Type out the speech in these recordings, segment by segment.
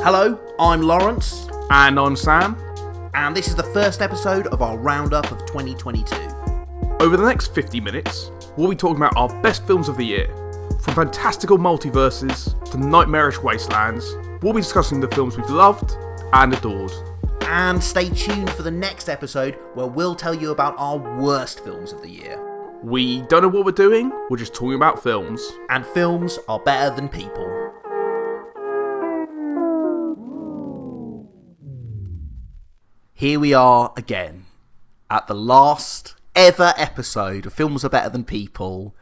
Hello, I'm Laurence. And I'm Sam. And this is the first episode of our roundup of 2022. Over the next 50 minutes, we'll be talking about our best films of the year. From fantastical multiverses to nightmarish wastelands, we'll be discussing the films we've loved and adored. And stay tuned for the next episode where we'll tell you about our worst films of the year. We don't know what we're doing, we're just talking about films. And films are better than people. Here we are again, at the last ever episode of Films Are Better Than People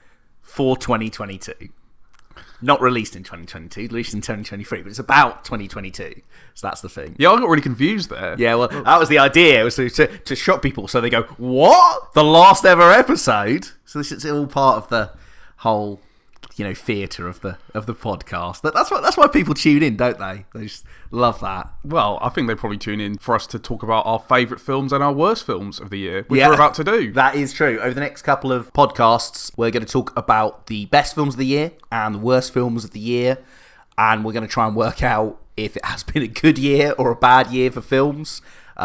for 2022. Not released in 2022, released in 2023, but it's about 2022, so that's the thing. Yeah, I got really confused there. Yeah, well, that was the idea, was to shock people, so they go, what? The last ever episode? So this is all part of the whole, theatre of the podcast. That's why people tune in, don't they? They just love that. Well, I think they probably tune in for us to talk about our favourite films and our worst films of the year, which we're about to do. That is true. Over the next couple of podcasts, we're going to talk about the best films of the year and the worst films of the year, and we're going to try and work out if it has been a good year or a bad year for films,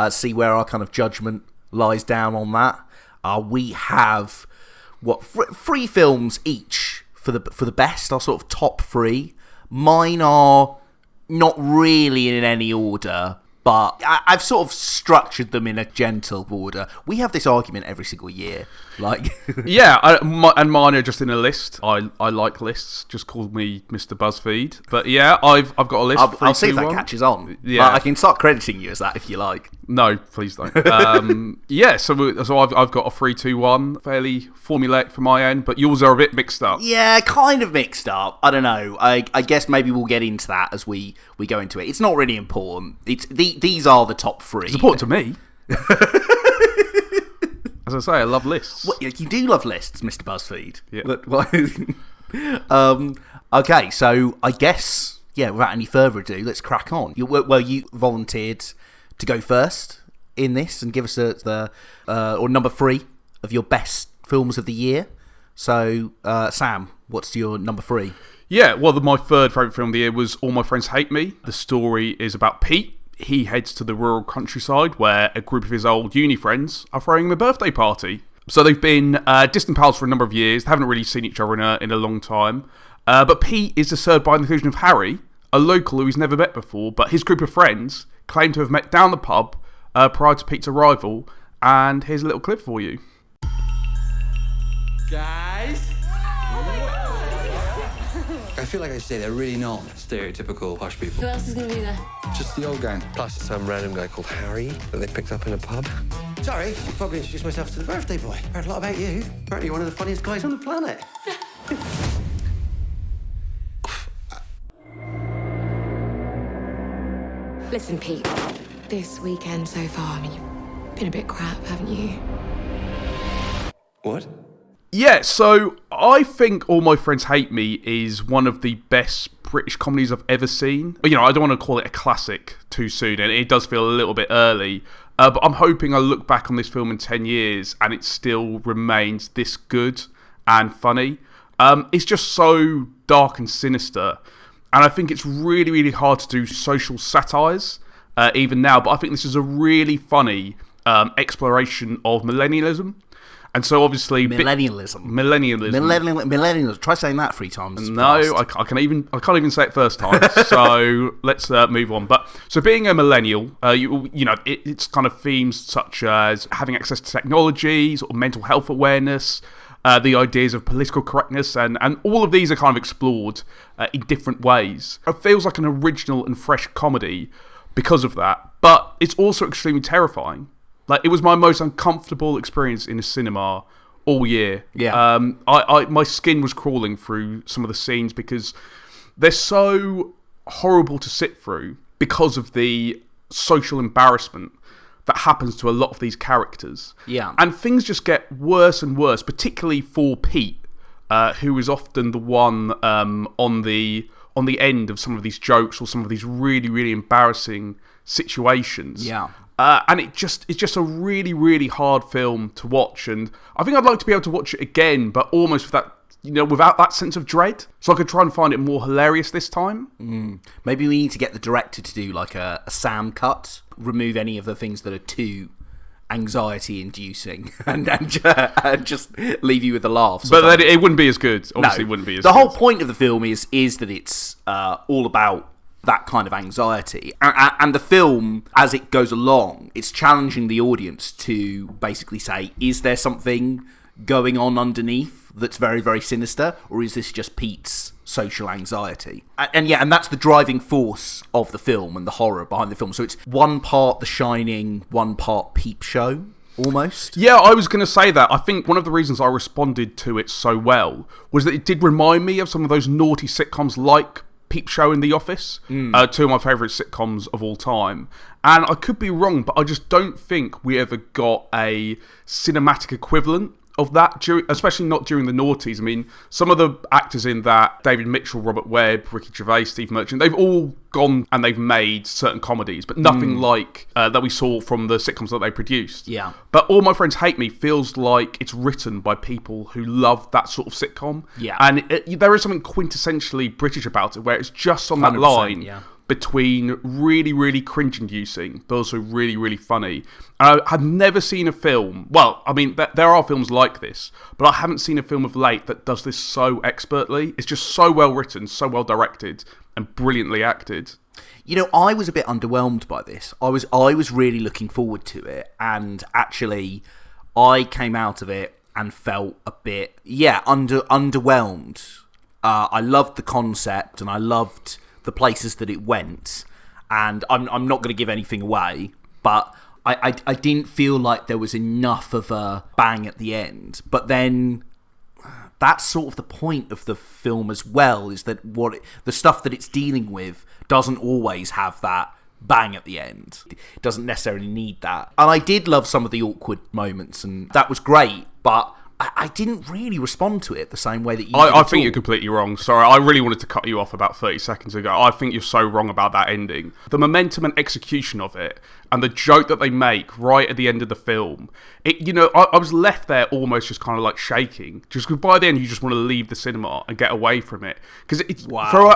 see where our kind of judgment lies down on that. We have, three films each for the best, our sort of top three. Mine are not really in any order, but I've sort of structured them in a gentle order. We have this argument every single year. Yeah, and mine are just in a list. I like lists. Just call me Mr. BuzzFeed. But yeah, I've got a list. I'll see if that catches on. Yeah, I can start crediting you as that if you like. No, please don't. Yeah, so I've got a 3-2-1, fairly formulaic from my end, but yours are a bit mixed up. Yeah, kind of mixed up. I don't know. I guess maybe we'll get into that as we go into it. It's not really important. These are the top three. It's important to me. As I say, I love lists. Well, you do love lists, Mr. BuzzFeed. Yeah. Okay, so I guess, without any further ado, let's crack on. You volunteered to go first in this and give us or number 3 of your best films of the year. So, Sam, what's your number 3? Yeah, well, my third favourite film of the year was All My Friends Hate Me. The story is about Pete. He heads to the rural countryside where a group of his old uni friends are throwing him a birthday party. So they've been distant pals for a number of years. They haven't really seen each other in a long time. But Pete is disturbed by the inclusion of Harry, a local who he's never met before, but his group of friends claim to have met down the pub prior to Pete's arrival. And here's a little clip for you. Guys? I feel like I say they're really not stereotypical posh people. Who else is going to be there? Just the old gang. Plus some random guy called Harry that they picked up in a pub. Sorry, I forgot to introduce myself to the birthday boy. Heard a lot about you. Apparently you're one of the funniest guys on the planet. Listen, Pete. This weekend so far, you've been a bit crap, haven't you? What? Yeah, so I think All My Friends Hate Me is one of the best British comedies I've ever seen. I don't want to call it a classic too soon, and it does feel a little bit early. But I'm hoping I look back on this film in 10 years and it still remains this good and funny. It's just so dark and sinister. And I think it's really, really hard to do social satires even now. But I think this is a really funny exploration of millennialism. And so obviously... Millennialism. Try saying that 3 times. No, I can't even say it first time. So let's move on. But so being a millennial, it's kind of themes such as having access to technology, sort of mental health awareness, the ideas of political correctness, and all of these are kind of explored in different ways. It feels like an original and fresh comedy because of that. But it's also extremely terrifying. It was my most uncomfortable experience in a cinema all year. Yeah. My skin was crawling through some of the scenes because they're so horrible to sit through because of the social embarrassment that happens to a lot of these characters. Yeah. And things just get worse and worse, particularly for Pete, who is often the one on the end of some of these jokes or some of these really, really embarrassing situations. Yeah. And it's just a really, really hard film to watch. And I think I'd like to be able to watch it again, but almost with that without that sense of dread. So I could try and find it more hilarious this time. Maybe we need to get the director to do like a Sam cut, remove any of the things that are too anxiety-inducing, and just leave you with the laughs. But then it wouldn't be as good. Obviously, it wouldn't be as good. The whole point of the film is that it's all about that kind of anxiety. And the film, as it goes along, it's challenging the audience to basically say, is there something going on underneath that's very, very sinister, or is this just Pete's social anxiety? And that's the driving force of the film and the horror behind the film. So it's one part The Shining, one part Peep Show, almost. Yeah, I was going to say that. I think one of the reasons I responded to it so well was that it did remind me of some of those naughty sitcoms like Peep Show and The Office, two of my favourite sitcoms of all time. And I could be wrong, but I just don't think we ever got a cinematic equivalent of that, especially not during the noughties. I mean, some of the actors in that, David Mitchell, Robert Webb, Ricky Gervais, Steve Merchant, they've all gone and they've made certain comedies, but nothing like that we saw from the sitcoms that they produced. Yeah. But All My Friends Hate Me feels like it's written by people who love that sort of sitcom. Yeah. And there is something quintessentially British about it, where it's just on that line. Yeah. Between really, really cringe-inducing, but also really, really funny. And I have never seen a film... Well, I mean, there are films like this, but I haven't seen a film of late that does this so expertly. It's just so well written, so well directed, and brilliantly acted. I was a bit underwhelmed by this. I was really looking forward to it, and actually, I came out of it and felt a bit, underwhelmed. I loved the concept, and I loved the places that it went, and I'm not going to give anything away, but I didn't feel like there was enough of a bang at the end. But then that's sort of the point of the film as well, is that the stuff that it's dealing with doesn't always have that bang at the end. It doesn't necessarily need that. And I did love some of the awkward moments, and that was great, but I didn't really respond to it the same way that you did. I think you're completely wrong. Sorry, I really wanted to cut you off about 30 seconds ago. I think you're so wrong about that ending. The momentum and execution of it, and the joke that they make right at the end of the film, I was left there almost just kind of like shaking. Just because by the end you just want to leave the cinema and get away from it. Because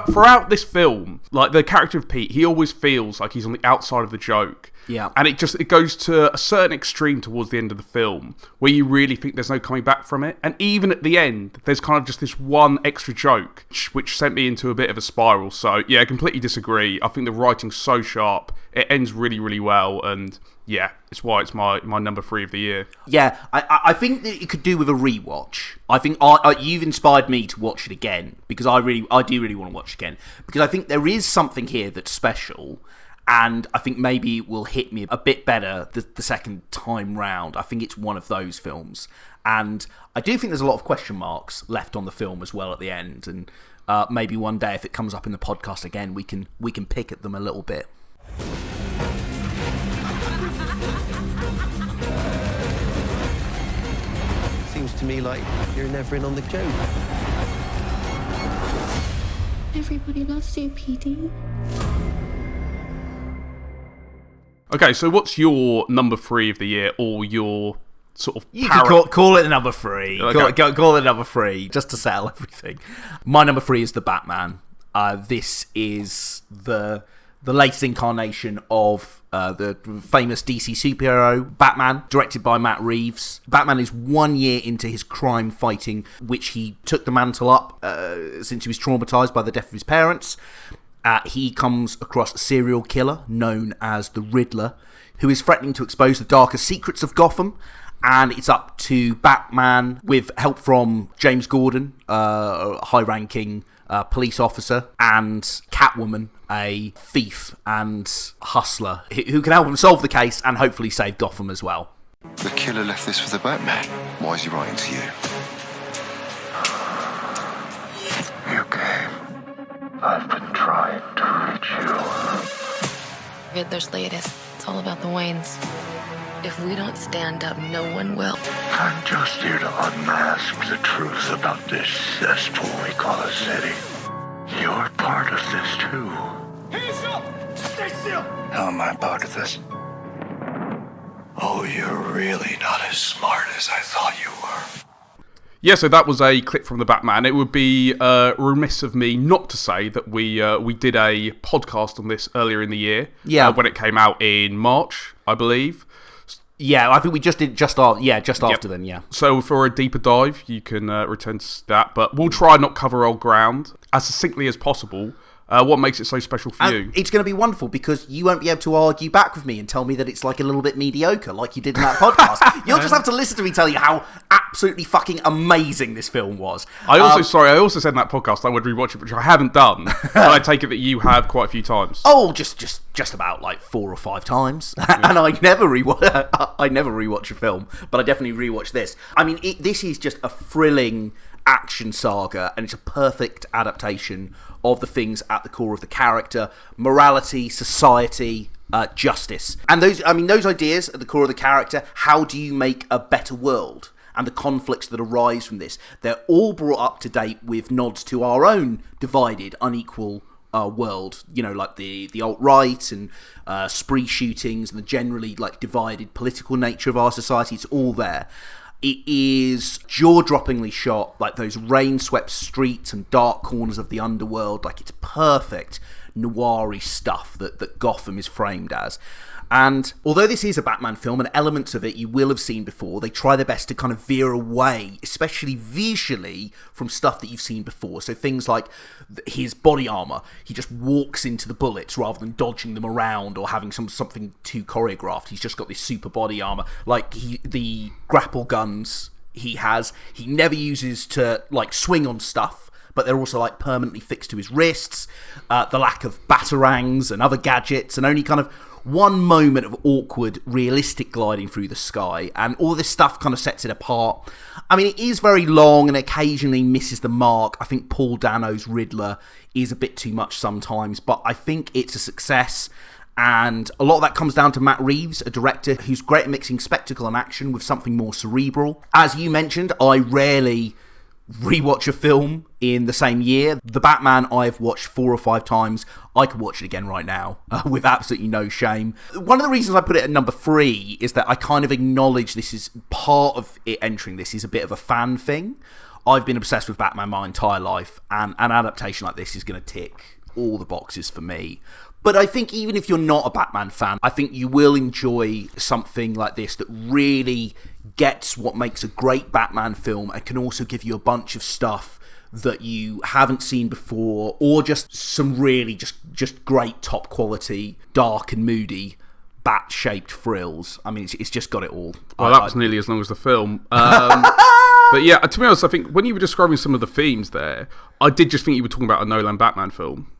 throughout this film, like the character of Pete, he always feels like he's on the outside of the joke. Yeah. And it goes to a certain extreme towards the end of the film where you really think there's no coming back from it. And even at the end, there's kind of just this one extra joke, which sent me into a bit of a spiral. So, yeah, I completely disagree. I think the writing's so sharp. It ends really, really well. And, yeah, it's why it's my number 3 of the year. Yeah, I think that it could do with a rewatch. I think you've inspired me to watch it again, because I do really want to watch it again. Because I think there is something here that's special. And I think maybe it will hit me a bit better the second time round. I think it's one of those films. And I do think there's a lot of question marks left on the film as well at the end. And maybe one day, if it comes up in the podcast again, we can pick at them a little bit. Seems to me like you're never in on the joke. Everybody loves you, Petey. Okay, so what's your number 3 of the year, or your sort of... You can call it number 3. Okay. Call it number 3, just to settle everything. My number 3 is The Batman. This is the latest incarnation of the famous DC superhero, Batman, directed by Matt Reeves. Batman is 1 year into his crime fighting, which he took the mantle up since he was traumatised by the death of his parents. He comes across a serial killer known as the Riddler, who is threatening to expose the darkest secrets of Gotham, and it's up to Batman, with help from James Gordon, a high-ranking police officer, and Catwoman, a thief and hustler, who can help him solve the case and hopefully save Gotham as well. The killer left this for the Batman. Why is he writing to you? You came. I've been trying to reach you. Riddler's latest. It's all about the Waynes. If we don't stand up, no one will. I'm just here to unmask the truth about this cesspool we call a city. You're part of this too. Hands up! Stay still! How am I part of this? Oh, you're really not as smart as I thought you were. Yeah, so that was a clip from The Batman. It would be remiss of me not to say that we did a podcast on this earlier in the year. Yeah. When it came out in March, I believe. Yeah, I think we just did after then, yeah. So for a deeper dive, you can return to that. But we'll try not cover old ground as succinctly as possible. What makes it so special for you? It's going to be wonderful because you won't be able to argue back with me and tell me that it's like a little bit mediocre like you did in that podcast. You'll just have to listen to me tell you how absolutely fucking amazing this film was. I also said in that podcast I would rewatch it, which I haven't done. But I take it that you have quite a few times. Oh, just about like 4 or 5 times. And I never rewatch a film, but I definitely rewatch this. I mean, this is just a thrilling action saga, and it's a perfect adaptation of the things at the core of the character: morality, society, justice. And those ideas at the core of the character, how do you make a better world, and the conflicts that arise from this, they're all brought up to date with nods to our own divided, unequal world, like the alt-right and spree shootings and the generally like divided political nature of our society. It's all there. It is jaw-droppingly shot, like those rain-swept streets and dark corners of the underworld. Like, it's perfect noir-y stuff that Gotham is framed as. And although this is a Batman film, and elements of it you will have seen before, they try their best to kind of veer away, especially visually, from stuff that you've seen before. So things like his body armor, he just walks into the bullets rather than dodging them around or having something too choreographed. He's just got this super body armor. Like the grapple guns he never uses to like swing on stuff, but they're also like permanently fixed to his wrists. The lack of batarangs and other gadgets, and only kind of one moment of awkward, realistic gliding through the sky, and all this stuff kind of sets it apart. I mean, it is very long and occasionally misses the mark. I think Paul Dano's Riddler is a bit too much sometimes, but I think it's a success. And a lot of that comes down to Matt Reeves, a director who's great at mixing spectacle and action with something more cerebral. As you mentioned, I rarely rewatch a film in the same year. The Batman I've watched 4 or 5 times. I could watch it again right now with absolutely no shame. One of the reasons I put it at number 3 is that I kind of acknowledge this is part of it entering this is a bit of a fan thing. I've been obsessed with Batman my entire life, and an adaptation like this is going to tick all the boxes for me. But I think even if you're not a Batman fan, I think you will enjoy something like this that really gets what makes a great Batman film and can also give you a bunch of stuff that you haven't seen before, or just some really just great top quality, dark and moody bat-shaped thrills. I mean, it's just got it all. Well, that was nearly as long as the film. But yeah, to be honest, I think when you were describing some of the themes there, I did just think you were talking about a Nolan Batman film.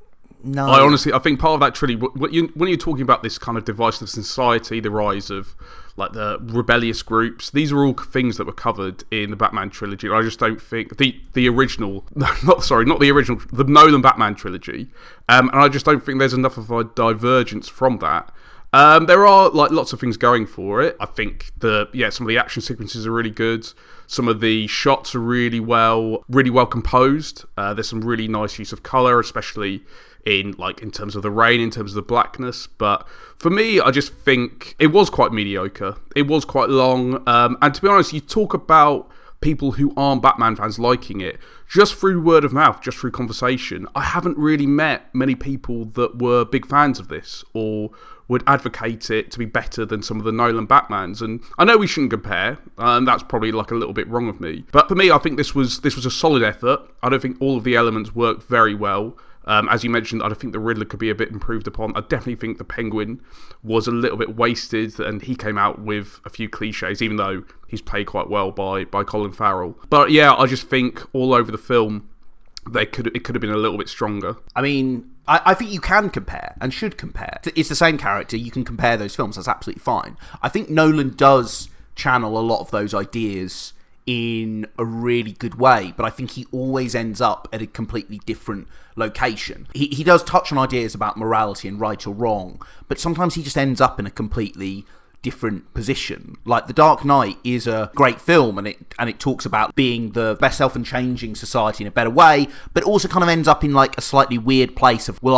No. I think part of that trilogy, when you're talking about this kind of divisive society, the rise of like the rebellious groups, these are all things that were covered in the Batman trilogy. I just don't think the original, not the original, the Nolan Batman trilogy, and I just don't think there's enough of a divergence from that. There are like lots of things going for it. I think some of the action sequences are really good. Some of the shots are really well composed. There's some really nice use of color, especially in terms of the rain, in terms of the blackness. But for me, I just think it was quite mediocre. It was quite long, and to be honest, you talk about people who aren't Batman fans liking it just through word of mouth, just through conversation. I haven't really met many people that were big fans of this or would advocate it to be better than some of the Nolan Batmans. And I know we shouldn't compare, and that's probably like a little bit wrong of me. But for me, I think this was a solid effort. I don't think all of the elements worked very well. As you mentioned, I don't think the Riddler could be a bit improved upon. I definitely think the Penguin was a little bit wasted, and he came out with a few cliches, even though he's played quite well by Colin Farrell. But yeah, I just think all over the film, it could have been a little bit stronger. I mean, I think you can compare and should compare. It's the same character. You can compare those films. That's absolutely fine. I think Nolan does channel a lot of those ideas in a really good way, but I think he always ends up at a completely different location. He does touch on ideas about morality and right or wrong, but sometimes he just ends up in a completely different position. Like The Dark Knight is a great film, and it talks about being the best self and changing society in a better way, but also kind of ends up in like a slightly weird place of, well,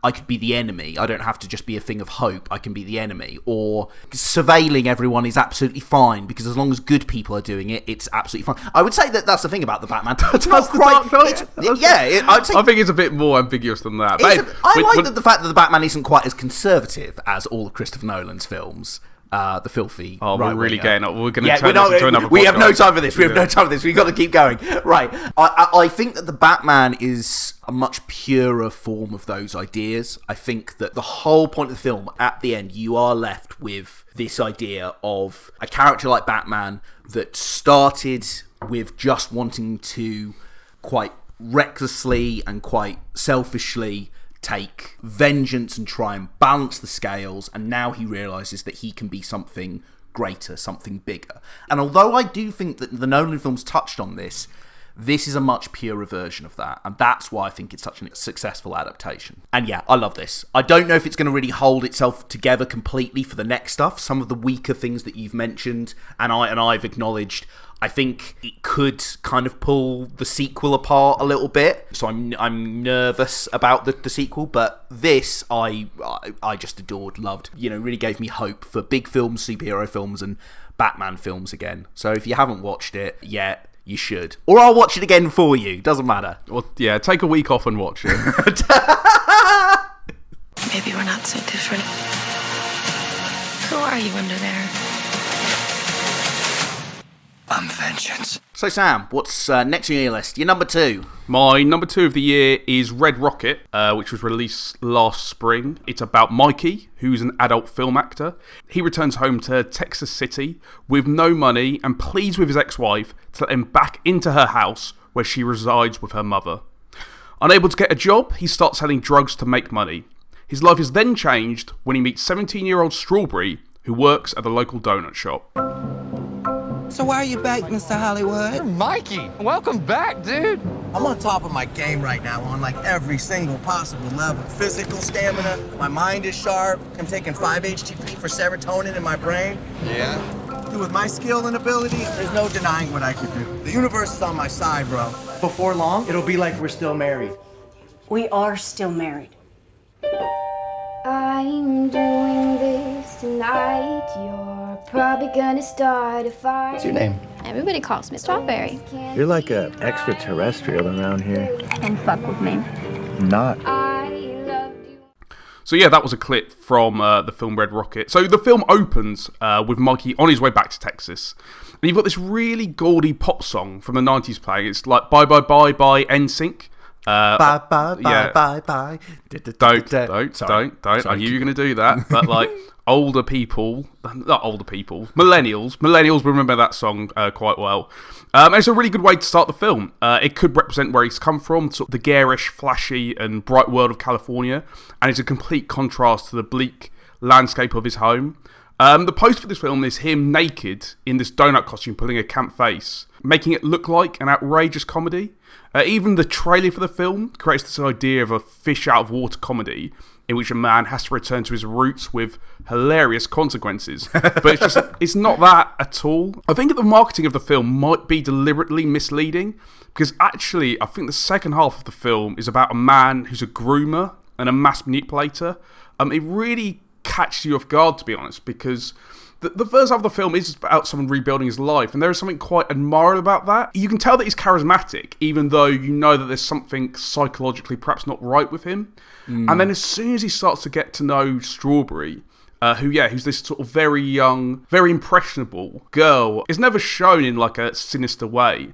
I could be the enemy. I don't have to just be a thing of hope. I can be the enemy. Or surveilling everyone is absolutely fine, because as long as good people are doing it, it's absolutely fine. I would say that that's the thing about the Batman. It's not quite, I think it's a bit more ambiguous than that. The fact that the Batman isn't quite as conservative as all of Christopher Nolan's films. The filthy. Oh, we're really getting up. We're going to turn this into another podcast. We have no time for this. We have no time for this. We've got to keep going. Right. I think that the Batman is a much purer form of those ideas. I think that the whole point of the film, at the end, you are left with this idea of a character like Batman that started with just wanting to quite recklessly and quite selfishly take vengeance and try and balance the scales, and now he realises that he can be something greater, something bigger. And although I do think that the Nolan films touched on this, this is a much purer version of that, and that's why I think it's such a successful adaptation. And yeah, I love this. I don't know if it's going to really hold itself together completely for the next stuff. Some of the weaker things that you've mentioned, and I've acknowledged, I think it could kind of pull the sequel apart a little bit. So I'm nervous about the sequel, but this I just adored, loved. Really gave me hope for big films, superhero films, and Batman films again. So if you haven't watched it yet, you should. Or I'll watch it again for you. Doesn't matter. Well, yeah, take a week off and watch it. Maybe we're not so different. Who are you under there? I'm vengeance. So Sam, what's next on your list? Your number 2. My number 2 of the year is Red Rocket, which was released last spring. It's about Mikey, who's an adult film actor. He returns home to Texas City with no money and pleads with his ex-wife to let him back into her house where she resides with her mother. Unable to get a job, he starts selling drugs to make money. His life is then changed when he meets 17-year-old Strawberry, who works at the local donut shop. So why are you back, Mr. Hollywood? Mikey, welcome back, dude. I'm on top of my game right now on like every single possible level. Physical stamina, my mind is sharp. I'm taking 5 HTP for serotonin in my brain. Yeah? Dude, with my skill and ability, there's no denying what I can do. The universe is on my side, bro. Before long, it'll be like we're still married. We are still married. I'm doing this tonight. You're probably gonna start a fire. What's your name? Everybody calls me Strawberry. You're like an extraterrestrial around here. And fuck with me. Not. I love you. So yeah, that was a clip from the film Red Rocket. So the film opens with Mikey on his way back to Texas. And you've got this really gaudy pop song from the 90s playing. It's like Bye Bye Bye by NSYNC. Bye. Don't. I knew you were going to do that. But like millennials remember that song quite well. It's a really good way to start the film. It could represent where he's come from, sort of the garish, flashy and bright world of California, and it's a complete contrast to the bleak landscape of his home. The poster for this film is him naked in this donut costume pulling a camp face, making it look like an outrageous comedy. Even the trailer for the film creates this idea of a fish out of water comedy in which a man has to return to his roots with hilarious consequences. But it's not that at all. I think that the marketing of the film might be deliberately misleading, because actually I think the second half of the film is about a man who's a groomer and a mass manipulator. It really catches you off guard, to be honest, because the first half of the film is about someone rebuilding his life, and there is something quite admirable about that. You can tell that he's charismatic, even though you know that there's something psychologically perhaps not right with him. And then as soon as he starts to get to know Strawberry, who's this sort of very young, very impressionable girl, is never shown in like a sinister way.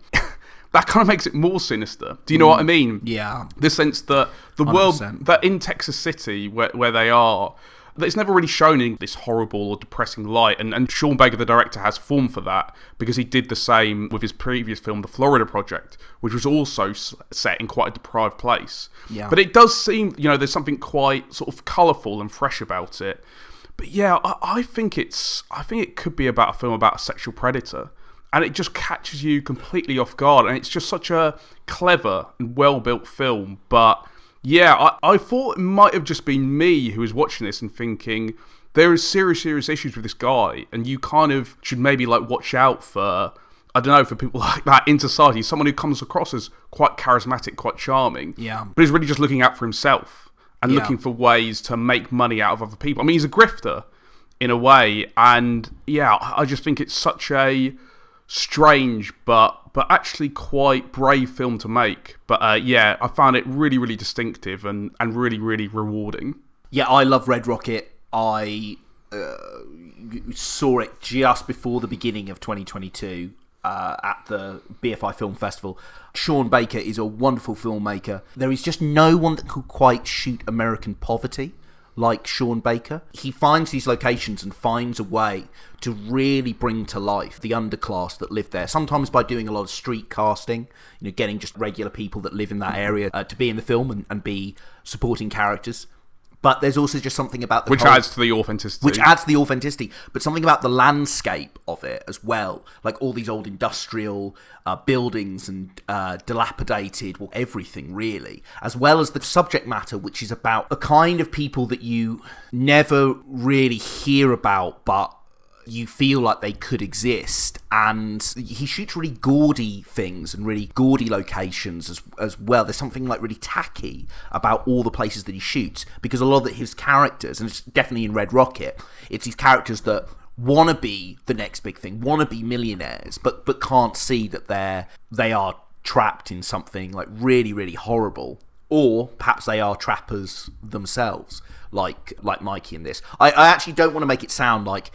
That kind of makes it more sinister. Do you know what I mean? Yeah. The sense that the 100%. World, that in Texas City, where they are, that it's never really shown in this horrible or depressing light. And Sean Baker, the director, has form for that, because he did the same with his previous film, The Florida Project, which was also set in quite a deprived place. Yeah. But it does seem, there's something quite sort of colourful and fresh about it. But yeah, I think it could be about a film about a sexual predator. And it just catches you completely off guard. And it's just such a clever and well-built film. But yeah, I thought it might have just been me who was watching this and thinking, there is serious issues with this guy. And you kind of should maybe like watch out for, I don't know, for people like that in society. Someone who comes across as quite charismatic, quite charming. Yeah. But is really just looking out for himself. and looking for ways to make money out of other people. I mean, he's a grifter in a way, and yeah, I just think it's such a strange but actually quite brave film to make. But yeah, I found it really, really distinctive and really, really rewarding. Yeah, I love Red Rocket. I saw it just before the beginning of 2022 at the BFI Film Festival. Sean Baker is a wonderful filmmaker. There is just no one that could quite shoot American poverty like Sean Baker. He finds these locations and finds a way to really bring to life the underclass that live there, sometimes by doing a lot of street casting, getting just regular people that live in that area to be in the film and be supporting characters. But there's also just something about the... Which adds to the authenticity. But something about the landscape of it as well. Like all these old industrial buildings and dilapidated, well, everything really. As well as the subject matter, which is about the kind of people that you never really hear about, but you feel like they could exist. And he shoots really gaudy things and really gaudy locations as well. There's something like really tacky about all the places that he shoots, because a lot of his characters, and it's definitely in Red Rocket, it's these characters that want to be the next big thing, want to be millionaires, but can't see that they are trapped in something like really, really horrible. Or perhaps they are trappers themselves, like Mikey in this. I actually don't want to make it sound like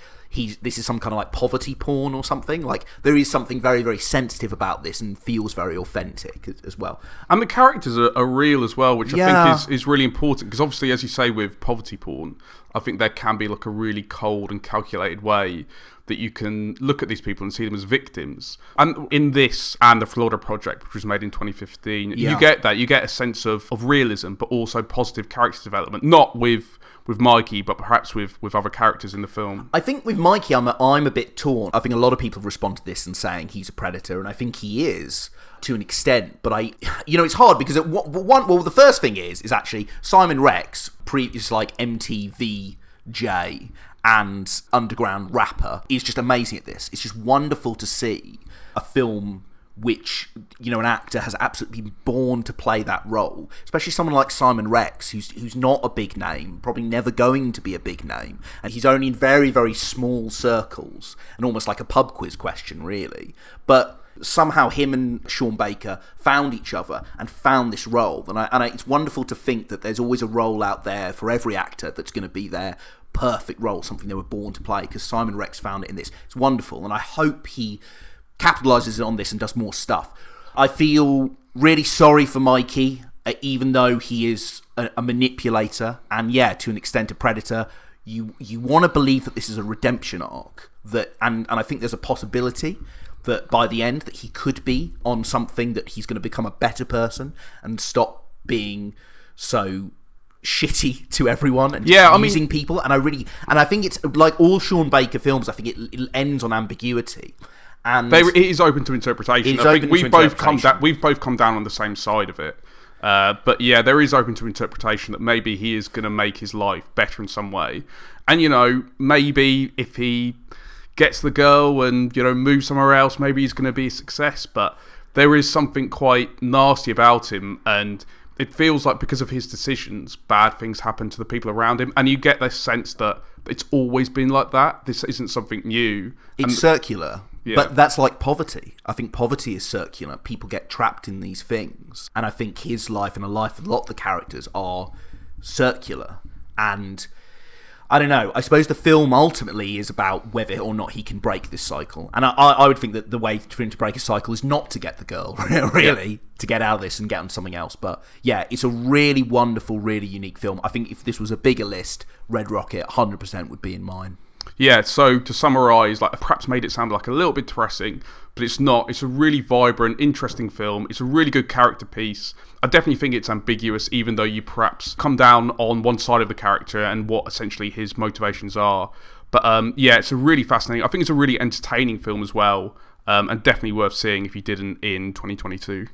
this is some kind of like poverty porn or something. Like, there is something very, very sensitive about this and feels very authentic as well. And the characters are real as well, which I think is really important, because obviously, as you say, with poverty porn, I think there can be like a really cold and calculated way that you can look at these people and see them as victims. And in this and the Florida Project, which was made in 2015, you get that. You get a sense of realism, but also positive character development. Not with Mikey, but perhaps with other characters in the film. I think with Mikey, I'm a bit torn. I think a lot of people respond to this and saying he's a predator, and I think he is to an extent. But it's hard because the first thing is actually Simon Rex, previous like MTVJ and underground rapper, is just amazing at this. It's just wonderful to see a film which, an actor has absolutely been born to play that role, especially someone like Simon Rex, who's not a big name, probably never going to be a big name, and he's only in very, very small circles, and almost like a pub quiz question, really. But somehow him and Sean Baker found each other and found this role, and it's wonderful to think that there's always a role out there for every actor that's going to be their perfect role, something they were born to play, because Simon Rex found it in this. It's wonderful, and I hope he capitalizes on this and does more stuff. I feel really sorry for Mikey, even though he is a manipulator and, to an extent, a predator. You want to believe that this is a redemption arc, and I think there's a possibility that by the end that he could be on something, that he's going to become a better person and stop being so shitty to everyone and using people. And I think it's like all Sean Baker films, I think it ends on ambiguity. And it is open to interpretation. I think we've both come down on the same side of it. But yeah, there is open to interpretation that maybe he is going to make his life better in some way. And, maybe if he gets the girl and, moves somewhere else, maybe he's going to be a success. But there is something quite nasty about him, and it feels like because of his decisions, bad things happen to the people around him. And you get this sense that it's always been like that. This isn't something new. It's circular. Yeah. But that's like poverty. I think poverty is circular. People get trapped in these things. And I think his life and the life of a lot of the characters are circular. And I don't know. I suppose the film ultimately is about whether or not he can break this cycle. And I would think that the way for him to break a cycle is not to get the girl, really, to get out of this and get on something else. But yeah, it's a really wonderful, really unique film. I think if this was a bigger list, Red Rocket 100% would be in mine. Yeah, so to summarise, like, perhaps made it sound like a little bit depressing, but it's not. It's a really vibrant, interesting film. It's a really good character piece. I definitely think it's ambiguous, even though you perhaps come down on one side of the character and what essentially his motivations are. But yeah, it's a really fascinating. I think it's a really entertaining film as well, and definitely worth seeing if you didn't in 2022.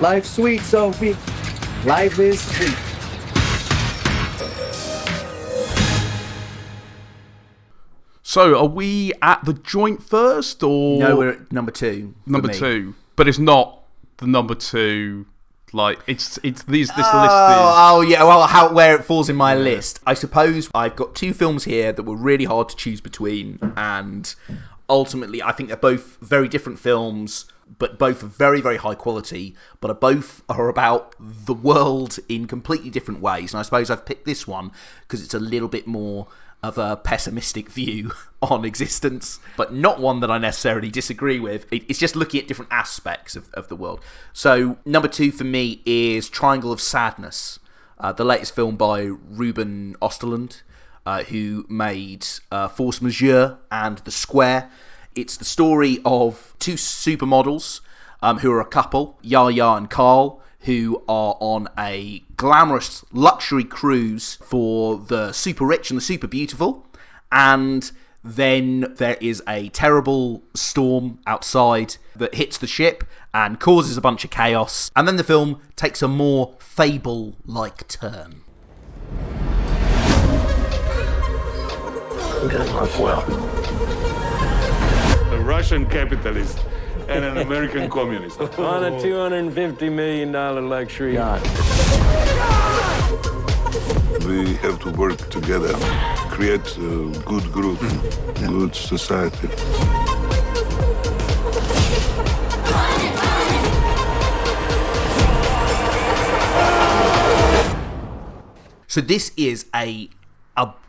Life's sweet, Sophie. Life is sweet. So, are we at the joint first, or...? No, we're at number 2. Number 2. But it's not the number 2 Like, this list is... Oh, yeah, well, where it falls in my list. I suppose I've got two films here that were really hard to choose between, and ultimately I think they're both very different films, but both are very, very high quality, but both are about the world in completely different ways. And I suppose I've picked this one because it's a little bit more of a pessimistic view on existence, but not one that I necessarily disagree with. It's just looking at different aspects of the world. So number 2 for me is Triangle of Sadness, the latest film by Ruben Östlund, who made Force Majeure and The Square. It's the story of two supermodels who are a couple, Yaya and Carl, who are on a glamorous luxury cruise for the super rich and the super beautiful, and then there is a terrible storm outside that hits the ship and causes a bunch of chaos, and then the film takes a more fable-like turn. I'm getting off well. A Russian capitalist and an American communist. On a $250 million luxury yacht. We have to work together, create a good group, good society. So this is a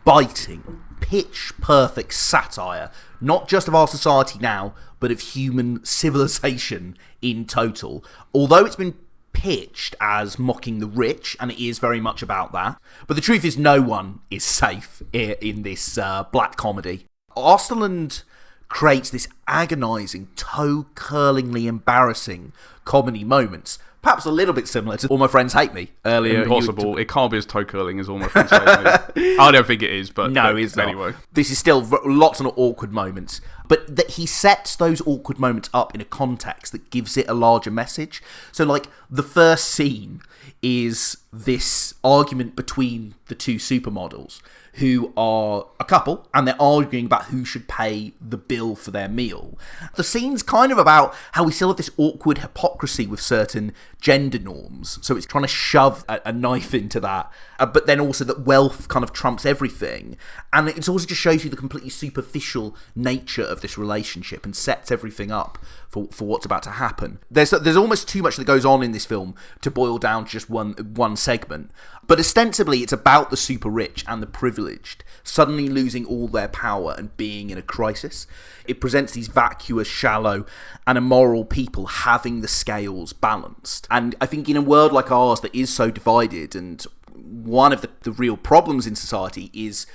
biting, pitch-perfect satire, not just of our society now, but of human civilization in total. Although it's been pitched as mocking the rich, and it is very much about that, but the truth is no one is safe in this black comedy. Östlund creates this agonising, toe-curlingly embarrassing comedy moments, perhaps a little bit similar to All My Friends Hate Me earlier. Impossible. It can't be as toe-curling as All My Friends Hate Me. I don't think it is, but no, it's not. Anyway. This is still lots of awkward moments, but that he sets those awkward moments up in a context that gives it a larger message. So, like, the first scene is this argument between the two supermodels, who are a couple, and they're arguing about who should pay the bill for their meal. The scene's kind of about how we still have this awkward hypocrisy with certain gender norms, so it's trying to shove a knife into that, but then also that wealth kind of trumps everything, and it also just shows you the completely superficial nature of this relationship and sets everything up for what's about to happen. There's almost too much that goes on in this film to boil down to just one segment, but ostensibly it's about the super rich and the privileged suddenly losing all their power and being in a crisis. It presents these vacuous, shallow and immoral people having the scales balanced. And I think in a world like ours that is so divided, and one of the real problems in society is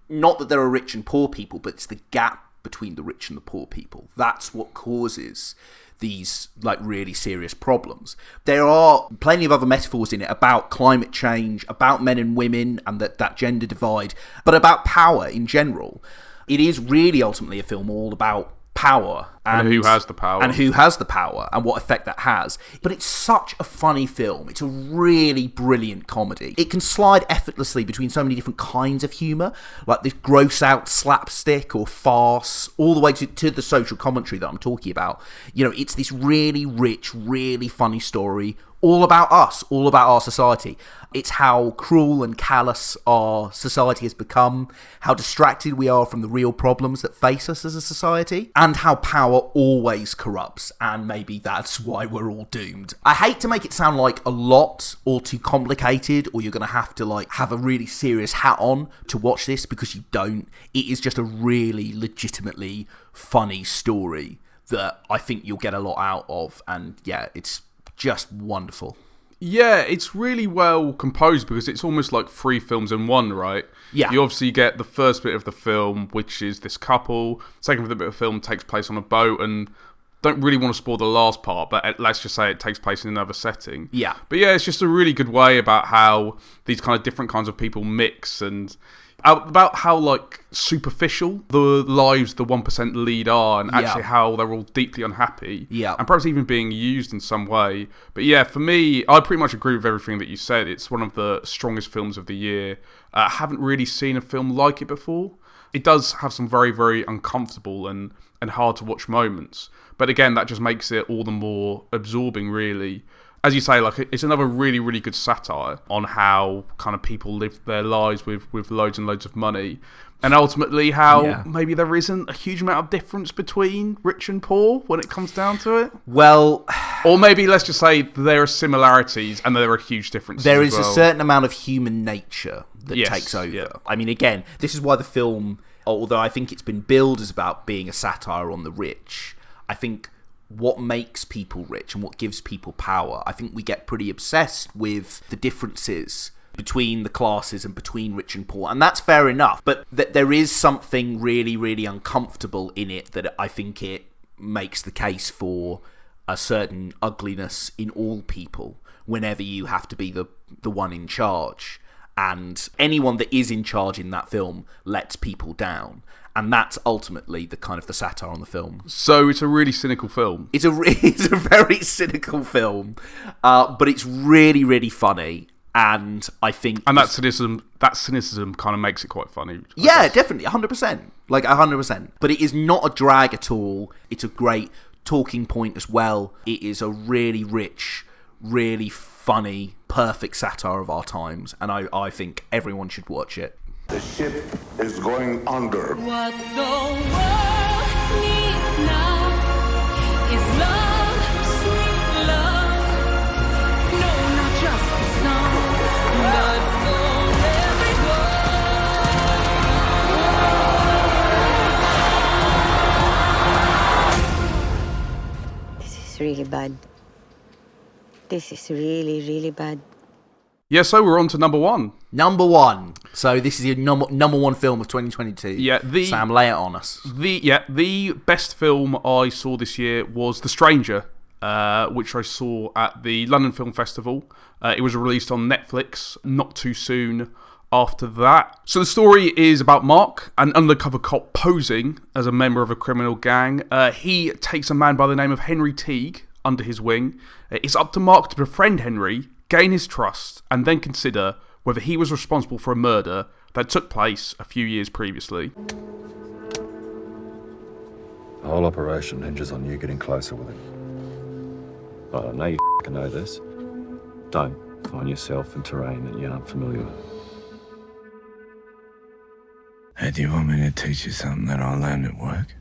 not that there are rich and poor people, but it's the gap between the rich and the poor people. That's what causes these like really serious problems. There are plenty of other metaphors in it about climate change, about men and women and that gender divide, but about power in general. It is really ultimately a film all about power and who has the power and what effect that has. But it's such a funny film. It's a really brilliant comedy. It can slide effortlessly between so many different kinds of humour, like this gross out slapstick or farce, all the way to the social commentary that I'm talking about. You know, it's this really rich, really funny story all about us, all about our society. It's how cruel and callous our society has become, how distracted we are from the real problems that face us as a society, and how power always corrupts, and maybe that's why we're all doomed. I hate to make it sound like a lot or too complicated, or you're going to have to like have a really serious hat on to watch this, because you don't. It is just a really legitimately funny story that I think you'll get a lot out of, and yeah, it's just wonderful. Yeah, it's really well composed because it's almost like 3 films in one, right? Yeah. You obviously get the first bit of the film, which is this couple. Second bit of the film takes place on a boat, and don't really want to spoil the last part, but let's just say it takes place in another setting. Yeah. But yeah, it's just a really good way about how these kind of different kinds of people mix, and about how like superficial the lives the 1% lead are, and actually how they're all deeply unhappy, and perhaps even being used in some way. But yeah, for me, I pretty much agree with everything that you said. It's one of the strongest films of the year. I haven't really seen a film like it before. It does have some very, very uncomfortable and hard to watch moments, but again, that just makes it all the more absorbing, really. as you say, like, it's another really, really good satire on how kind of people live their lives with loads and loads of money. And ultimately how maybe there isn't a huge amount of difference between rich and poor when it comes down to it. Well... Or maybe let's just say there are similarities and there are huge differences. There is a certain amount of human nature that takes over. Yeah. I mean, again, this is why the film, although I think it's been billed as about being a satire on the rich, I think what makes people rich and what gives people power, I think we get pretty obsessed with the differences between the classes and between rich and poor, and that's fair enough, but there is something really, really uncomfortable in it that I think it makes the case for a certain ugliness in all people whenever you have to be the one in charge, and anyone that is in charge in that film lets people down, and that's ultimately the kind of the satire on the film. So it's a really cynical film. It's a very cynical film, but it's really, really funny. And I think... And that cynicism kind of makes it quite funny. Yeah, definitely, 100%. Like, 100%. But it is not a drag at all. It's a great talking point as well. It is a really rich, really funny, perfect satire of our times. And I think everyone should watch it. The ship is going under. What the world needs now is love, sweet love. No, not just the song. This is really bad. This is really, really bad. Yeah, so we're on to number one. Number one. So this is your number one film of 2022. Yeah, Sam, lay it on us. The best film I saw this year was The Stranger, which I saw at the London Film Festival. It was released on Netflix not too soon after that. So the story is about Mark, an undercover cop posing as a member of a criminal gang. He takes a man by the name of Henry Teague under his wing. It's up to Mark to befriend Henry, gain his trust, and then consider whether he was responsible for a murder that took place a few years previously. The whole operation hinges on you getting closer with him. I know you know this. Don't find yourself in terrain that you aren't familiar with. Hey, do you want me to teach you something that I learned at work?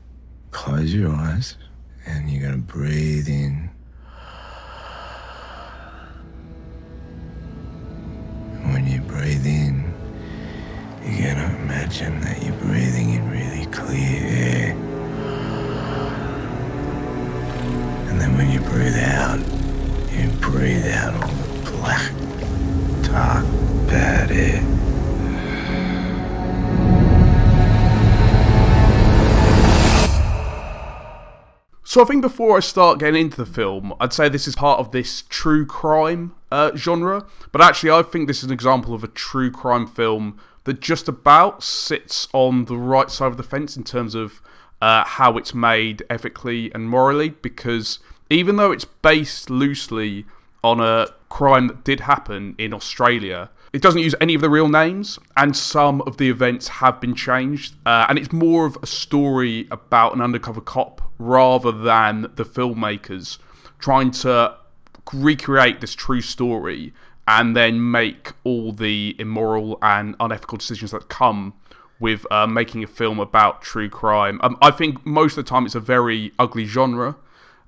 Close your eyes, and you're gonna breathe in. And when you breathe in, you're gonna imagine that you're breathing in really clear air. And then when you breathe out all the black, dark, bad air. So I think before I start getting into the film, I'd say this is part of this true crime genre, but actually I think this is an example of a true crime film that just about sits on the right side of the fence in terms of how it's made ethically and morally, because even though it's based loosely on a crime that did happen in Australia, it doesn't use any of the real names, and some of the events have been changed, and it's more of a story about an undercover cop rather than the filmmakers trying to recreate this true story and then make all the immoral and unethical decisions that come with making a film about true crime. I think most of the time it's a very ugly genre,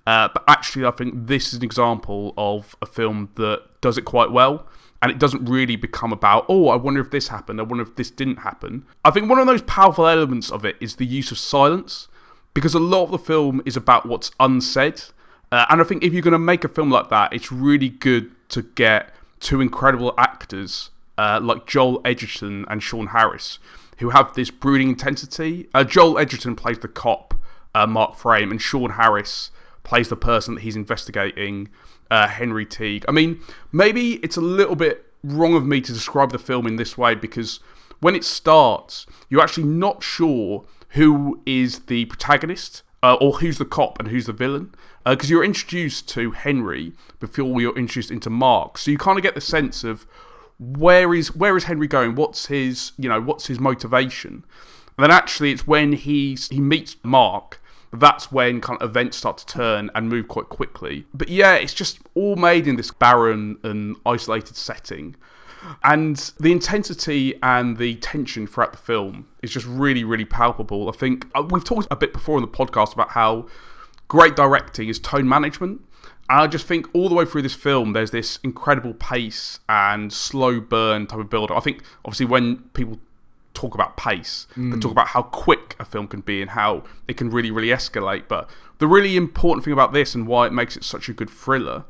but actually I think this is an example of a film that does it quite well. And it doesn't really become about, oh, I wonder if this happened, I wonder if this didn't happen. I think one of those powerful elements of it is the use of silence, because a lot of the film is about what's unsaid. And I think if you're going to make a film like that, it's really good to get two incredible actors like Joel Edgerton and Sean Harris, who have this brooding intensity. Joel Edgerton plays the cop, Mark Frame, and Sean Harris plays the person that he's investigating, Henry Teague. I mean, maybe it's a little bit wrong of me to describe the film in this way, because when it starts, you're actually not sure who is the protagonist or who's the cop and who's the villain, because you're introduced to Henry before you're introduced into Mark, so you kind of get the sense of where is Henry going, what's his motivation. And then actually it's when he meets Mark that's when kind of events start to turn and move quite quickly. But yeah, it's just all made in this barren and isolated setting. And the intensity and the tension throughout the film is just really, really palpable. I think we've talked a bit before in the podcast about how great directing is tone management. And I just think all the way through this film, there's this incredible pace and slow burn type of build-up. I think, obviously, when people talk about pace, they talk about how quick a film can be and how it can really, really escalate. But the really important thing about this and why it makes it such a good thriller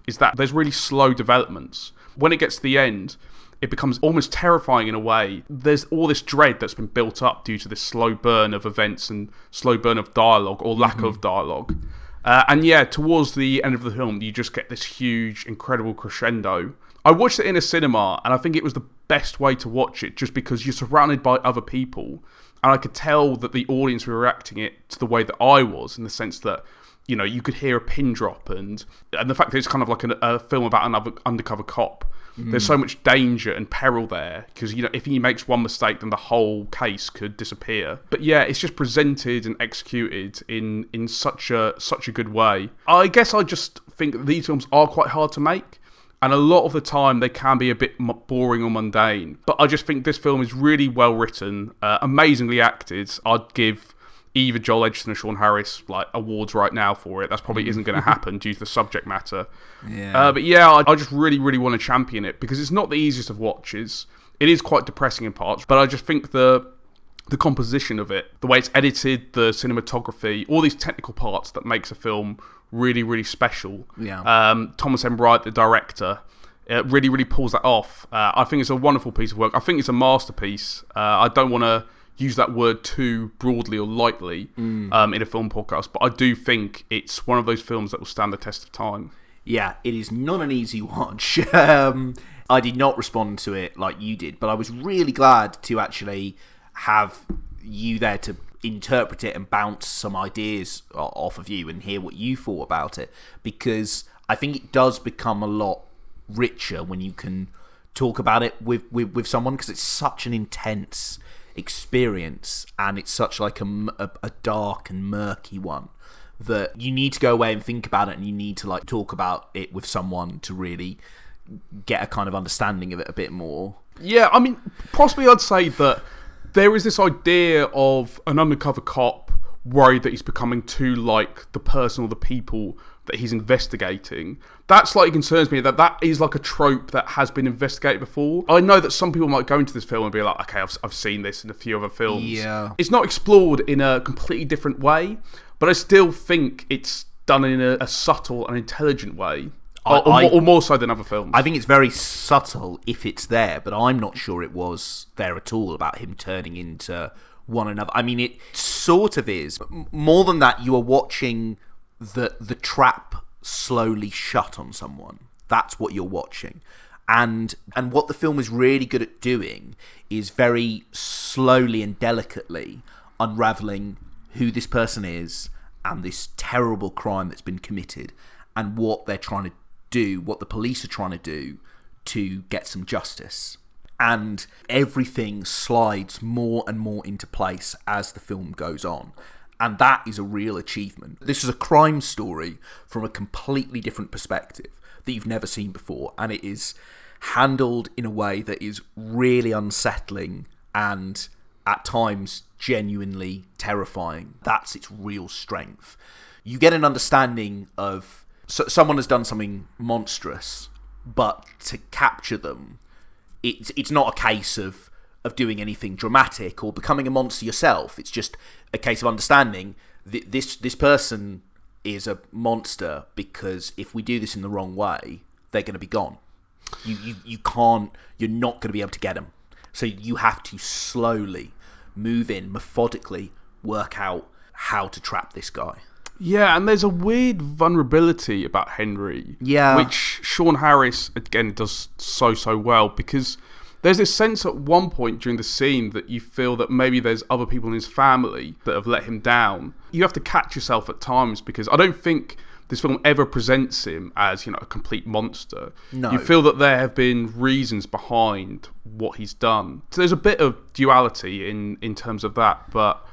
is that there's really slow developments. When it gets to the end, it becomes almost terrifying in a way. There's all this dread that's been built up due to this slow burn of events and slow burn of dialogue or lack of dialogue. And yeah, towards the end of the film, you just get this huge, incredible crescendo. I watched it in a cinema, and I think it was the best way to watch it just because you're surrounded by other people. And I could tell that the audience were reacting it to the way that I was, in the sense that, you know, you could hear a pin drop, and the fact that it's kind of like a film about an undercover cop. There's so much danger and peril there because, you know, if he makes one mistake, then the whole case could disappear. But yeah, it's just presented and executed in such a good way. I guess I just think that these films are quite hard to make, and a lot of the time they can be a bit boring or mundane. But I just think this film is really well written, amazingly acted. I'd give either Joel Edgerton or Sean Harris like awards right now for it. That's probably isn't going to happen due to the subject matter. Yeah. But yeah, I just really, really want to champion it because it's not the easiest of watches. It is quite depressing in parts, but I just think the composition of it, the way it's edited, the cinematography, all these technical parts that makes a film really, really special. Yeah. Thomas M. Wright, the director, really, really pulls that off. I think it's a wonderful piece of work. I think it's a masterpiece. I don't want to use that word too broadly or lightly in a film podcast, but I do think it's one of those films that will stand the test of time. Yeah, it is not an easy watch. I did not respond to it like you did, but I was really glad to actually have you there to interpret it and bounce some ideas off of you and hear what you thought about it, because I think it does become a lot richer when you can talk about it with someone, because it's such an intense experience and it's such like a dark and murky one that you need to go away and think about it, and you need to like talk about it with someone to really get a kind of understanding of it a bit more. Yeah, I mean, possibly I'd say that there is this idea of an undercover cop worried that he's becoming too like the person or the people that he's investigating. That slightly concerns me, that is like a trope that has been investigated before. I know that some people might go into this film and be like, okay, I've seen this in a few other films. Yeah. It's not explored in a completely different way, but I still think it's done in a subtle and intelligent way. Or more so than other films. I think it's very subtle if it's there, but I'm not sure it was there at all about him turning into one another. I mean, it sort of is. More than that, you are watching the trap slowly shut on someone. That's what you're watching. And what the film is really good at doing is very slowly and delicately unravelling who this person is and this terrible crime that's been committed and what they're trying to do, what the police are trying to do to get some justice. And everything slides more and more into place as the film goes on. And that is a real achievement. This is a crime story from a completely different perspective that you've never seen before. And it is handled in a way that is really unsettling and at times genuinely terrifying. That's its real strength. You get an understanding of someone has done something monstrous, but to capture them, it's not a case of doing anything dramatic or becoming a monster yourself. It's just a case of understanding this person is a monster because if we do this in the wrong way, they're going to be gone. You can't. You're not going to be able to get them. So you have to slowly move in, methodically work out how to trap this guy. Yeah, and there's a weird vulnerability about Henry. Yeah. Which Sean Harris, again, does so well, because there's this sense at one point during the scene that you feel that maybe there's other people in his family that have let him down. You have to catch yourself at times, because I don't think this film ever presents him as, you know, a complete monster. No. You feel that there have been reasons behind what he's done. So there's a bit of duality in terms of that, but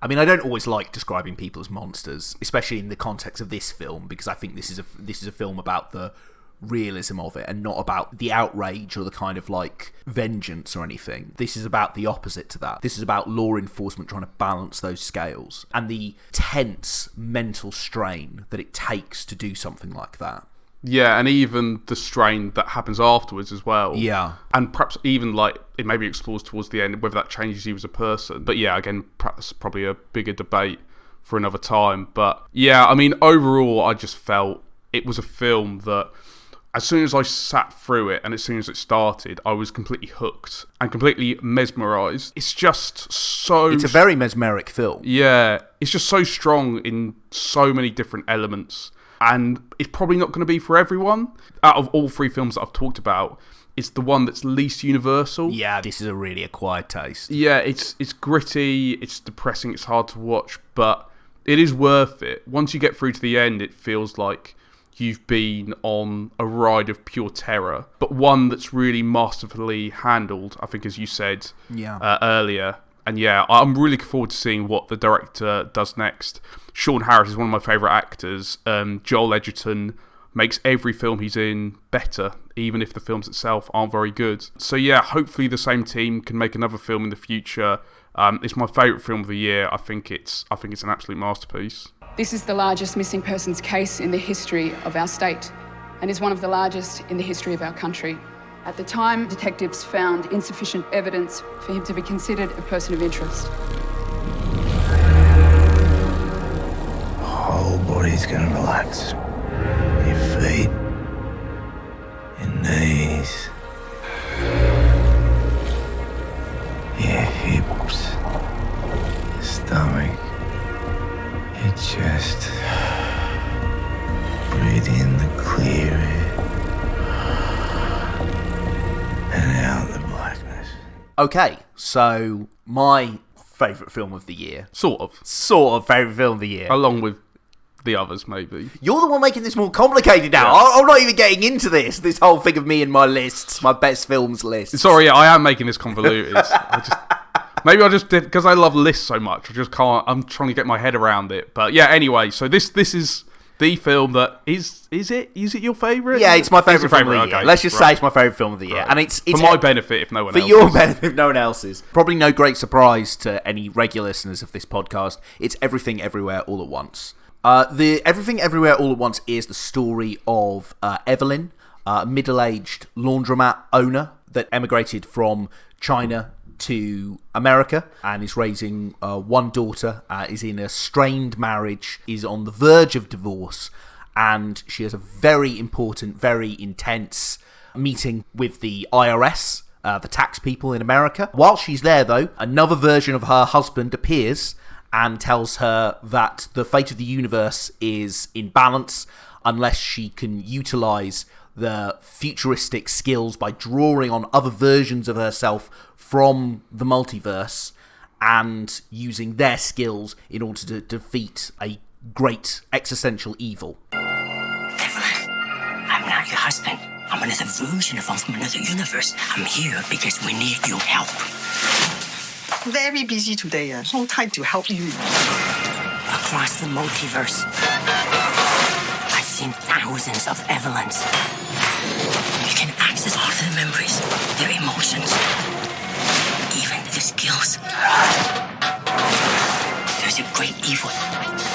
I mean, I don't always like describing people as monsters, especially in the context of this film, because I think this is a film about the realism of it and not about the outrage or the kind of like vengeance or anything. This is about the opposite to that. This is about law enforcement trying to balance those scales and the tense mental strain that it takes to do something like that. Yeah, and even the strain that happens afterwards as well. Yeah. And perhaps even like it maybe explores towards the end whether that changes you as a person. But yeah, again, perhaps probably a bigger debate for another time. But yeah, I mean, overall, I just felt it was a film that as soon as I sat through it and as soon as it started, I was completely hooked and completely mesmerised. It's just so... It's a very mesmeric film. Yeah, it's just so strong in so many different elements. And it's probably not going to be for everyone. Out of all three films that I've talked about, it's the one that's least universal. Yeah, this is a really acquired taste. Yeah, it's gritty, it's depressing, it's hard to watch, but it is worth it. Once you get through to the end, it feels like you've been on a ride of pure terror, but one that's really masterfully handled, I think, as you said earlier. And yeah, I'm really looking forward to seeing what the director does next. Sean Harris is one of my favourite actors. Joel Edgerton makes every film he's in better, even if the films itself aren't very good. So yeah, hopefully the same team can make another film in the future. It's my favourite film of the year. I think it's an absolute masterpiece. This is the largest missing persons case in the history of our state and is one of the largest in the history of our country. At the time, detectives found insufficient evidence for him to be considered a person of interest. Whole body's gonna relax. Your feet, your knees, your hips, your stomach, your chest. Breathe in the clear air and out the blackness. Okay, so my favourite film of the year. Sort of favourite film of the year. Along with the others, maybe. You're the one making this more complicated now. Yeah. I'm not even getting into this whole thing of me and my lists, my best films list. Sorry, I am making this convoluted. Maybe I just did, because I love lists so much, I just can't, I'm trying to get my head around it. But yeah, anyway, so this is the film that, is it your favourite? Yeah, it's my favourite film of the year. Okay, Let's just say it's my favourite film of the year. Right. And it's for my benefit, if no one else. For your benefit, if no one else's. Probably no great surprise to any regular listeners of this podcast. It's Everything Everywhere All at Once. The Everything Everywhere All at Once is the story of Evelyn, a middle-aged laundromat owner that emigrated from China to America and is raising one daughter, is in a strained marriage, is on the verge of divorce, and she has a very important, very intense meeting with the IRS, the tax people in America. While she's there, though, another version of her husband appears and tells her that the fate of the universe is in balance unless she can utilise the futuristic skills by drawing on other versions of herself from the multiverse and using their skills in order to defeat a great existential evil. Evelyn, I'm not your husband. I'm another version of from another universe. I'm here because we need your help. Very busy today. No time to help you. Across the multiverse, I've seen thousands of Evelyns. You can access all their memories, their emotions, even their skills. There's a great evil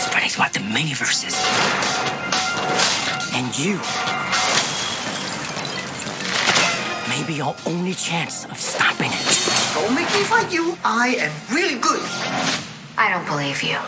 spreading throughout the many verses. And you may be your only chance of stopping it. Don't make me fight you. I am really good. I don't believe you.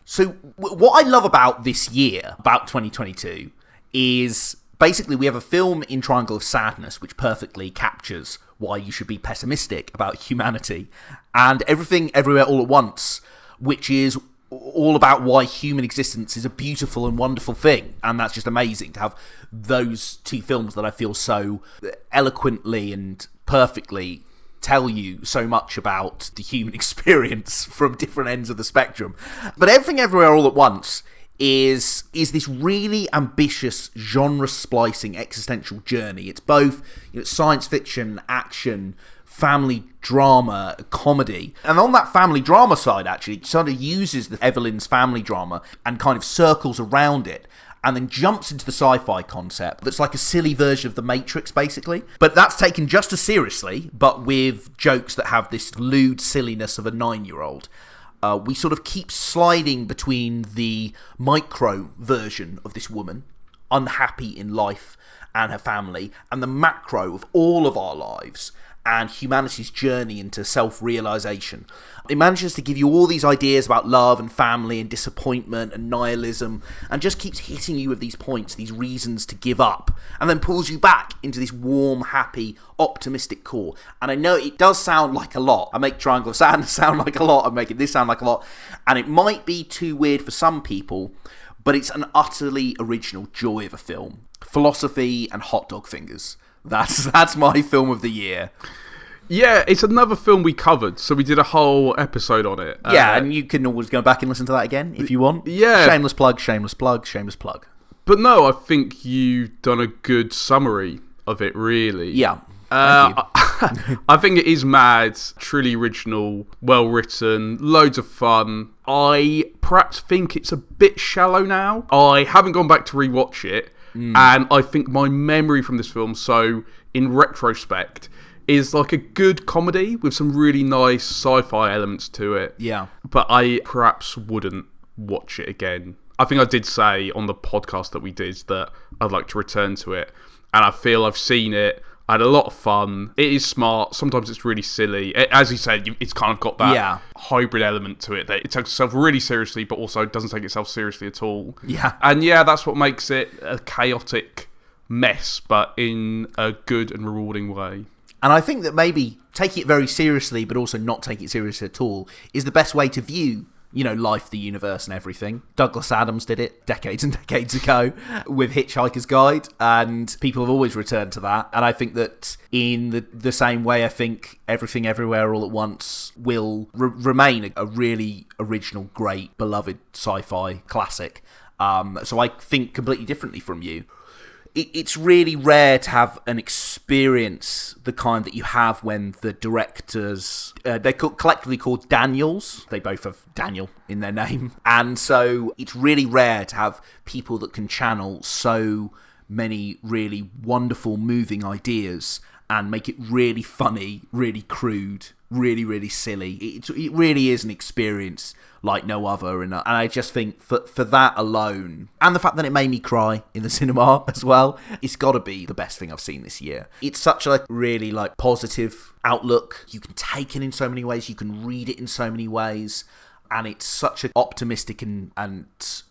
So what I love about this year, about 2022, is basically we have a film in Triangle of Sadness which perfectly captures why you should be pessimistic about humanity, and Everything Everywhere All at Once, which is all about why human existence is a beautiful and wonderful thing. And that's just amazing to have those two films that I feel so eloquently and perfectly tell you so much about the human experience from different ends of the spectrum. But Everything Everywhere All at Once is this really ambitious genre splicing existential journey. It's both science fiction, action, family drama comedy. And on that family drama side, actually, it sort of uses the Evelyn's family drama and kind of circles around it, and then jumps into the sci-fi concept that's like a silly version of The Matrix, basically. But that's taken just as seriously, but with jokes that have this lewd silliness of a 9-year-old. We sort of keep sliding between the micro version of this woman, unhappy in life and her family, and the macro of all of our lives and humanity's journey into self-realization. It manages to give you all these ideas about love and family and disappointment and nihilism, and just keeps hitting you with these points, these reasons to give up, and then pulls you back into this warm, happy, optimistic core. And I know it does sound like a lot. I make Triangle of Sadness sound like a lot. I'm making this sound like a lot. And it might be too weird for some people, but it's an utterly original joy of a film. Philosophy and hot dog fingers. That's my film of the year. Yeah, it's another film we covered, so we did a whole episode on it. Yeah, and you can always go back and listen to that again if you want. Yeah. Shameless plug, shameless plug, shameless plug. But no, I think you've done a good summary of it, really. Yeah. Thank you. I think it is mad, truly original, well written, loads of fun. I perhaps think it's a bit shallow now. I haven't gone back to rewatch it, and I think my memory from this film, so in retrospect, is like a good comedy with some really nice sci-fi elements to it. Yeah. But I perhaps wouldn't watch it again. I think I did say on the podcast that we did that I'd like to return to it, and I feel I've seen it. I had a lot of fun. It is smart. Sometimes it's really silly. As you said, it's kind of got that hybrid element to it, that it takes itself really seriously, but also doesn't take itself seriously at all. Yeah. And yeah, that's what makes it a chaotic mess, but in a good and rewarding way. And I think that maybe taking it very seriously, but also not taking it seriously at all, is the best way to view, you know, life, the universe, and everything. Douglas Adams did it decades and decades ago with Hitchhiker's Guide, and people have always returned to that. And I think that in the same way, I think Everything Everywhere All at Once will remain a really original, great, beloved sci-fi classic. So I think completely differently from you. It's really rare to have an experience the kind that you have when the directors, they're collectively called Daniels. They both have Daniel in their name. And so it's really rare to have people that can channel so many really wonderful, moving ideas and make it really funny, really crude, really, really silly. It really is an experience like no other, and I just think for that alone, and the fact that it made me cry in the cinema as well, it's got to be the best thing I've seen this year. It's such a really like positive outlook. You can take it in so many ways, you can read it in so many ways, and it's such an optimistic and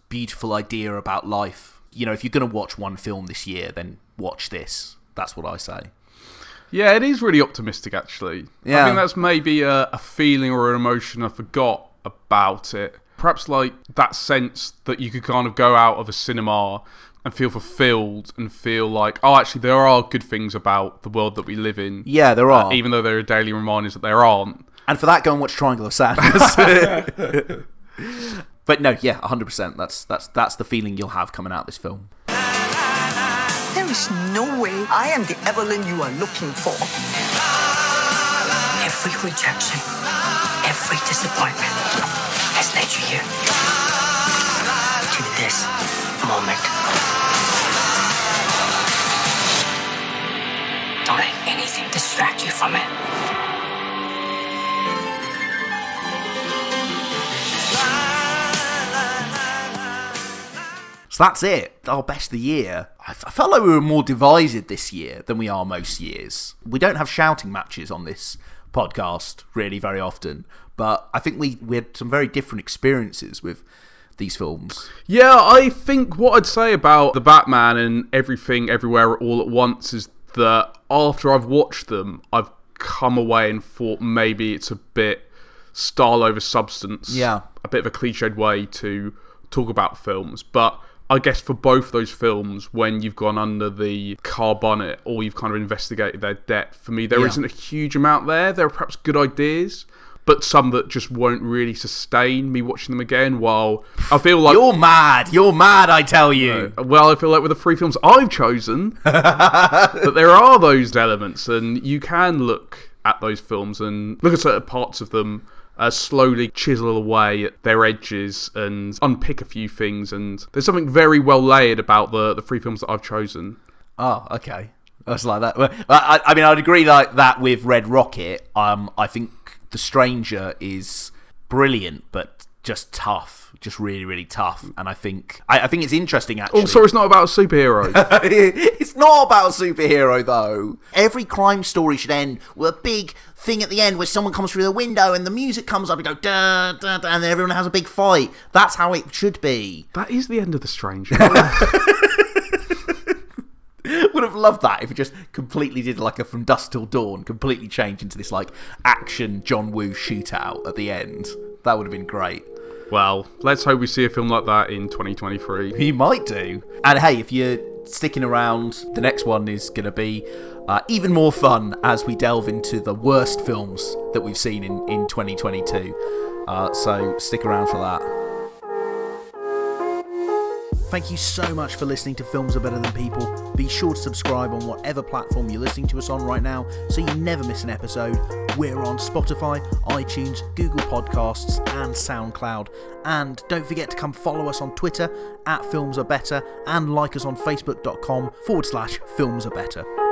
beautiful idea about life. You know, if you're going to watch one film this year, then watch this. That's what I say. Yeah, it is really optimistic, actually. Yeah. I think that's maybe a feeling or an emotion I forgot about it. Perhaps like that sense that you could kind of go out of a cinema and feel fulfilled and feel like, oh, actually, there are good things about the world that we live in. Yeah, there are. Even though there are daily reminders that there aren't. And for that, go and watch Triangle of Sadness. But no, yeah, 100%. That's the feeling you'll have coming out of this film. There is no way I am the Evelyn you are looking for. Every rejection, every disappointment has led you here. To this moment. Don't let anything distract you from it. So that's it. Our best of the year. I felt like we were more divided this year than we are most years. We don't have shouting matches on this podcast really very often, but I think we had some very different experiences with these films. Yeah, I think what I'd say about The Batman and Everything Everywhere All at Once is that after I've watched them, I've come away and thought maybe it's a bit style over substance. Yeah. A bit of a cliched way to talk about films, but I guess for both those films, when you've gone under the car bonnet or you've kind of investigated their depth, for me, there isn't a huge amount there. There are perhaps good ideas, but some that just won't really sustain me watching them again, while I feel like... You're mad, I tell you. Well, I feel like with the three films I've chosen, that there are those elements, and you can look at those films and look at certain parts of them, slowly chisel away at their edges and unpick a few things. And there's something very well layered about the 3 films that I've chosen. Oh, okay. That's like that. I mean, I'd agree like that with Red Rocket. I think The Stranger is brilliant, but just tough, just really, really tough. And I think it's interesting, actually. Also, it's not about a superhero. It's not about a superhero, though. Every crime story should end with a big thing at the end where someone comes through the window and the music comes up and go da da da, and everyone has a big fight. That's how it should be. That is the end of The Stranger. Would have loved that if it just completely did like a From Dusk Till Dawn, completely changed into this like action John Woo shootout at the end. That would have been great. Well, let's hope we see a film like that in 2023. You might do. And hey, if you're sticking around, the next one is going to be even more fun as we delve into the worst films that we've seen in 2022. So stick around for that. Thank you so much for listening to Films Are Better Than People. Be sure to subscribe on whatever platform you're listening to us on right now so you never miss an episode. We're on Spotify, iTunes, Google Podcasts and Soundcloud. And don't forget to come follow us on Twitter @FilmsAreBetter and like us on Facebook.com/FilmsAreBetter.